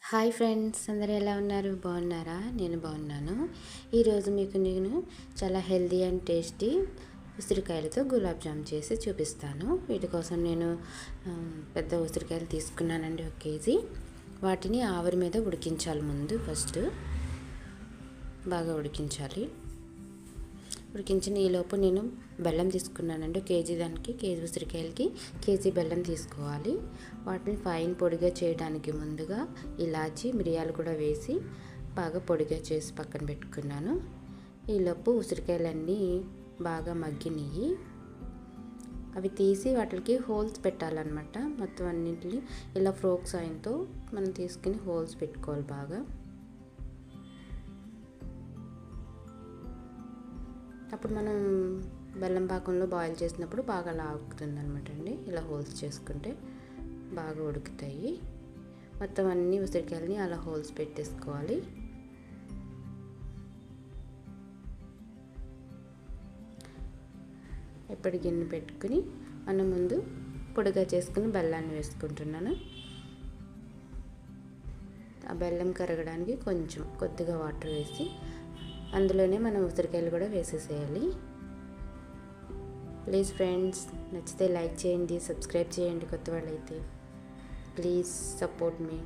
Hi friends, అందరూ ఎలా ఉన్నారు? బాగున్నారా? నేను బాగున్నాను. ఈరోజు మీకు నేను చాలా హెల్దీ అండ్ టేస్టీ ఉసిరికాయలతో గులాబ్ జామ్ చేసి చూపిస్తాను. వీటి కోసం నేను పెద్ద ఉసిరికాయలు తీసుకున్నానండి, 1 కేజీ. వాటిని ఆవిరి మీద ఉడికించాలి. ముందు ఫస్ట్ బాగా ఉడికించాలి. ఉడికించిన ఈలోపు నేను బెల్లం తీసుకున్నానండి. కేజీ దానికి, కేజీ ఉసిరికాయలకి కేజీ బెల్లం తీసుకోవాలి. వాటిని ఫైన్ పొడిగా చేయడానికి ముందుగా ఇలాచి, మిరియాలు కూడా వేసి బాగా పొడిగా చేసి పక్కన పెట్టుకున్నాను. ఈలోపు ఉసిరికాయలన్నీ బాగా మగ్గినవి. అవి తీసి వాటికి హోల్స్ పెట్టాలన్నమాట. మొత్తం అన్నింటినీ ఇలా ఫోర్క్ సాయంతో మనం తీసుకుని హోల్స్ పెట్టుకోవాలి బాగా. అప్పుడు మనం బెల్లం పాకంలో బాయిల్ చేసినప్పుడు బాగా లాగుతుంది అనమాట అండి. ఇలా హోల్స్ చేసుకుంటే బాగా ఉడుకుతాయి. మొత్తం అన్ని ఉసిరికాయలని అలా హోల్స్ పెట్టేసుకోవాలి. ఎప్పటి గిన్నె పెట్టుకుని మనం ముందు పొడిగా చేసుకుని బెల్లాన్ని వేసుకుంటున్నాను. ఆ బెల్లం కరగడానికి కొంచెం కొద్దిగా వాటర్ వేసి అందులోనే మనం ఉసిరికాయలు కూడా వేసేసేయాలి. ప్లీజ్ ఫ్రెండ్స్, నచ్చితే లైక్ చేయండి, సబ్స్క్రైబ్ చేయండి. కొత్త వాళ్ళైతే ప్లీజ్ సపోర్ట్ మీ.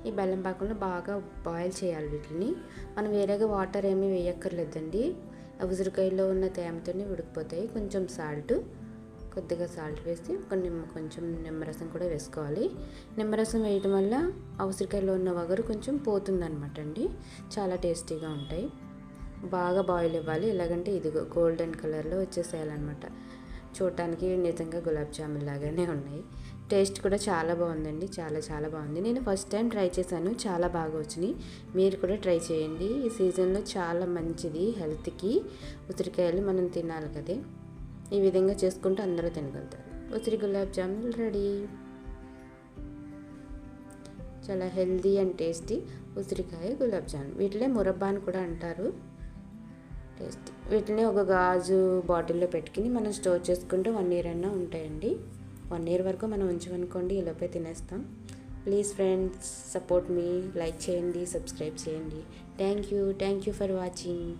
ఈ బెల్లం పాకంలో బాగా బాయిల్ చేయాలి వీటిని. మనం వేరేగా వాటర్ ఏమీ వేయక్కర్లేదండి. ఉసిరికాయలో ఉన్న తేమతోనే ఉడికిపోతాయి. కొంచెం కొద్దిగా సాల్ట్ వేసి కొంచెం నిమ్మరసం కూడా వేసుకోవాలి. నిమ్మరసం వేయడం వల్ల ఆ ఉసిరికాయలో ఉన్న వగరు కొంచెం పోతుందన్నమాట అండి. చాలా టేస్టీగా ఉంటాయి. బాగా బాయిల్ ఇవ్వాలి. ఎలాగంటే ఇదిగో గోల్డెన్ కలర్లో వచ్చేసేయాలన్నమాట. చూడటానికి నిజంగా గులాబ్ జామున్ లాగానే ఉన్నాయి. టేస్ట్ కూడా చాలా బాగుందండి. చాలా చాలా బాగుంది. నేను ఫస్ట్ టైం ట్రై చేశాను. చాలా బాగా వచ్చినాయి. మీరు కూడా ట్రై చేయండి. ఈ సీజన్లో చాలా మంచిది హెల్త్కి. ఉసిరికాయలు మనం తినాలి కదా. ఈ విధంగా చేసుకుంటే అందరూ తినగలుగుతారు. ఉసిరి గులాబ్ జామున్ రెడీ. చాలా హెల్దీ అండ్ టేస్టీ ఉసిరికాయ గులాబ్ జామున్. వీటినే మురబ్బా అని కూడా అంటారు. టేస్టీ. వీటిని ఒక గాజు బాటిల్లో పెట్టుకుని మనం స్టోర్ చేసుకుంటే 1 year అన్నా ఉంటాయండి. 1 year వరకు మనం ఉంచమనుకోండి, ఈలోపే తినేస్తాం. Please friends, support me. Like చేయండి, సబ్స్క్రైబ్ చేయండి. Thank you for watching.